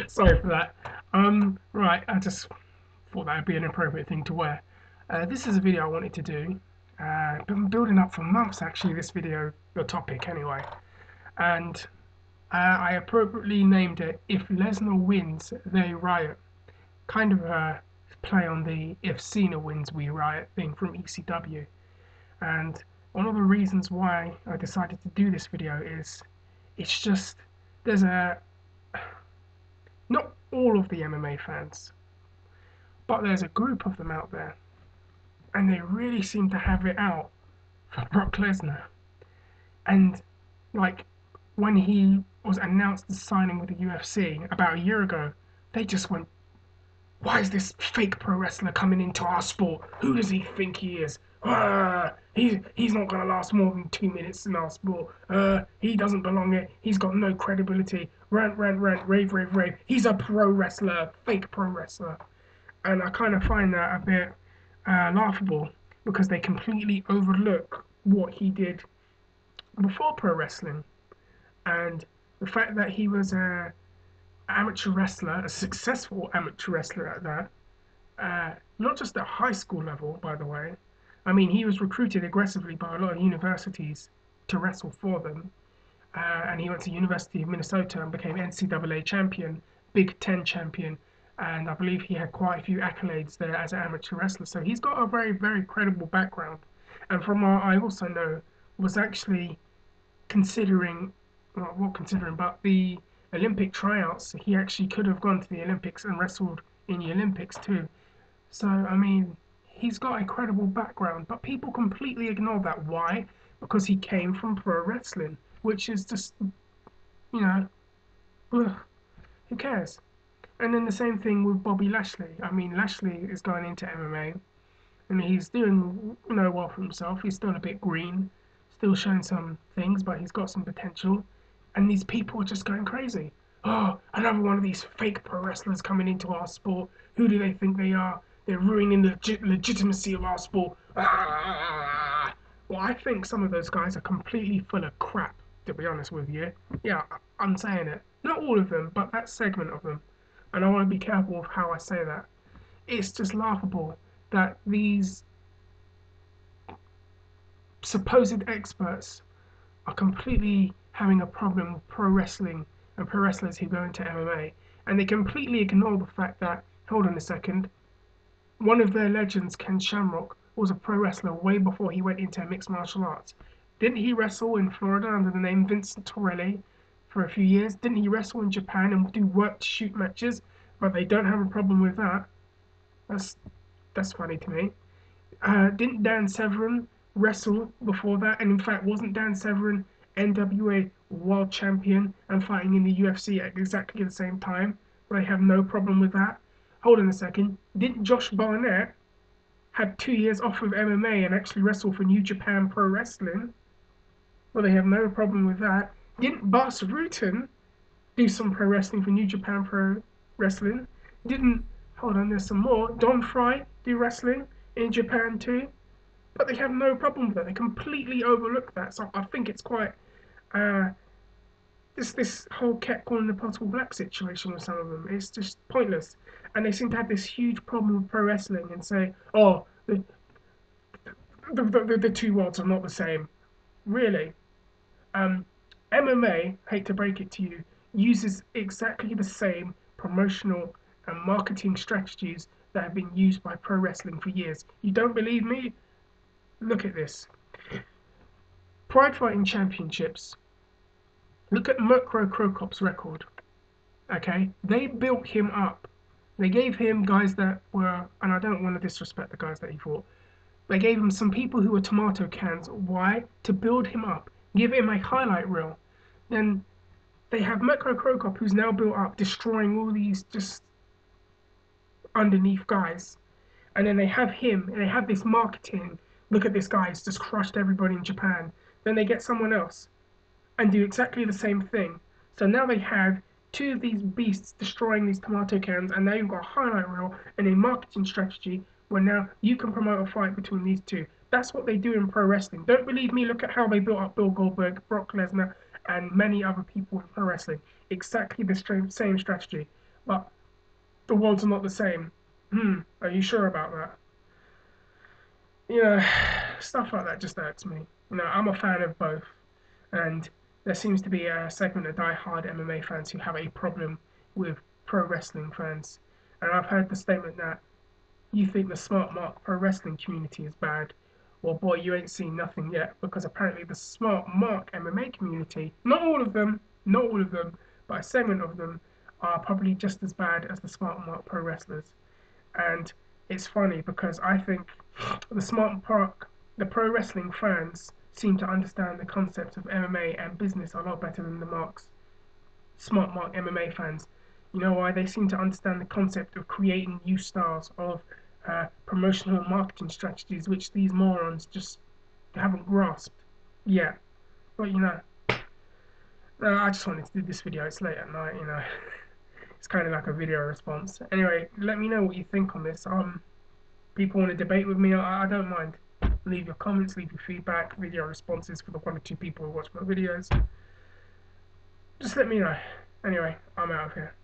Sorry for that. Right, I just thought that would be an appropriate thing to wear. This is a video I wanted to do. Been building up for months actually, this video, the topic anyway. And I appropriately named it If Lesnar Wins, They Riot. Kind of a play on the If Cena Wins, We Riot thing from ECW. And one of the reasons why I decided to do this video is it's just, there's a, not all of the MMA fans, but there's a group of them out there, and they really seem to have it out for Brock Lesnar. And like when he was announced as signing with the UFC about a year ago, they just went, "Why is this fake pro wrestler coming into our sport? Who does he think he is? He's not gonna last more than 2 minutes in our sport. He doesn't belong here. He's got no credibility. Rant, rant, rant, rave, rave, rave. He's a pro wrestler, fake pro wrestler." And I kind of find that a bit laughable because they completely overlook what he did before pro wrestling, and the fact that he was a amateur wrestler, a successful amateur wrestler at that, not just at high school level, by the way. I mean, he was recruited aggressively by a lot of universities to wrestle for them, and he went to University of Minnesota and became NCAA champion, Big Ten champion, and I believe he had quite a few accolades there as an amateur wrestler. So he's got a very, very credible background. And from what I also know, was actually considering, well, not considering, but the Olympic tryouts. He actually could have gone to the Olympics and wrestled in the Olympics too. So, I mean, he's got a credible background, but people completely ignore that. Why? Because he came from pro wrestling, which is just, you know, ugh, who cares? And then the same thing with Bobby Lashley. I mean, Lashley is going into MMA, and he's doing, well for himself. He's still a bit green, still showing some things, but he's got some potential. And these people are just going crazy. Oh, another one of these fake pro wrestlers coming into our sport. Who do they think they are? They're ruining the legitimacy of our sport. Ah! Well, I think some of those guys are completely full of crap, to be honest with you. Yeah, I'm saying it. Not all of them, but that segment of them. And I want to be careful of how I say that. It's just laughable that these supposed experts are completely having a problem with pro wrestling and pro wrestlers who go into MMA, and they completely ignore the fact that, hold on a second, one of their legends, Ken Shamrock, was a pro wrestler way before he went into mixed martial arts. Didn't he wrestle in Florida under the name Vincent Torelli for a few years? Didn't he wrestle in Japan and do work to shoot matches? But they don't have a problem with that. That's that's funny to me. Didn't Dan Severn wrestle before that? And in fact, wasn't Dan Severn NWA World Champion and fighting in the UFC at exactly the same time? But I have no problem with that. Hold on a second. Didn't Josh Barnett had 2 years off of MMA and actually wrestle for New Japan Pro Wrestling? Well, they have no problem with that. Didn't Bas Rutten do some pro wrestling for New Japan Pro Wrestling? Didn't, hold on, there's some more. Don Fry do wrestling in Japan too? But they have no problem with that. They completely overlook that. So I think it's quite uh, this whole cat calling the pot black situation with some of them. It's just pointless. And they seem to have this huge problem with pro wrestling and say, oh, the two worlds are not the same. Really? Um, MMA, hate to break it to you, uses exactly the same promotional and marketing strategies that have been used by pro wrestling for years. You don't believe me? Look at this. Pride Fighting Championships. Look at Mirko Krokop's record. Okay? They built him up. They gave him guys that were, and I don't want to disrespect the guys that he fought, they gave him some people who were tomato cans. Why? To build him up. Give him a highlight reel. Then they have Mirko Krokop, who's now built up, destroying all these just underneath guys. And then they have him, and they have this marketing. Look at this guy, he's just crushed everybody in Japan. Then they get someone else and do exactly the same thing. So now they have two of these beasts destroying these tomato cans, and now you've got a highlight reel and a marketing strategy where now you can promote a fight between these two. That's what they do in pro wrestling. Don't believe me? Look at how they built up Bill Goldberg, Brock Lesnar, and many other people in pro wrestling exactly the same strategy, but the worlds are not the same. Are you sure about that? You know, stuff like that just hurts me. I'm a fan of both, and there seems to be a segment of die-hard MMA fans who have a problem with pro wrestling fans. And I've heard the statement that you think the smart mark pro wrestling community is bad. Well, boy, you ain't seen nothing yet, because apparently the smart mark MMA community, not all of them, but a segment of them, are probably just as bad as the smart mark pro wrestlers. And it's funny because I think the smart mark, the pro wrestling fans seem to understand the concepts of MMA and business a lot better than the smart mark MMA fans. You know why? They seem to understand the concept of creating new styles of promotional marketing strategies, which these morons just haven't grasped yet. But I just wanted to do this video. It's late at night. It's kind of like a video response. Anyway, let me know what you think on this. People want to debate with me, I don't mind. Leave your comments, leave your feedback, video responses for the 1 or 2 people who watch my videos. Just let me know. Anyway, I'm out of here.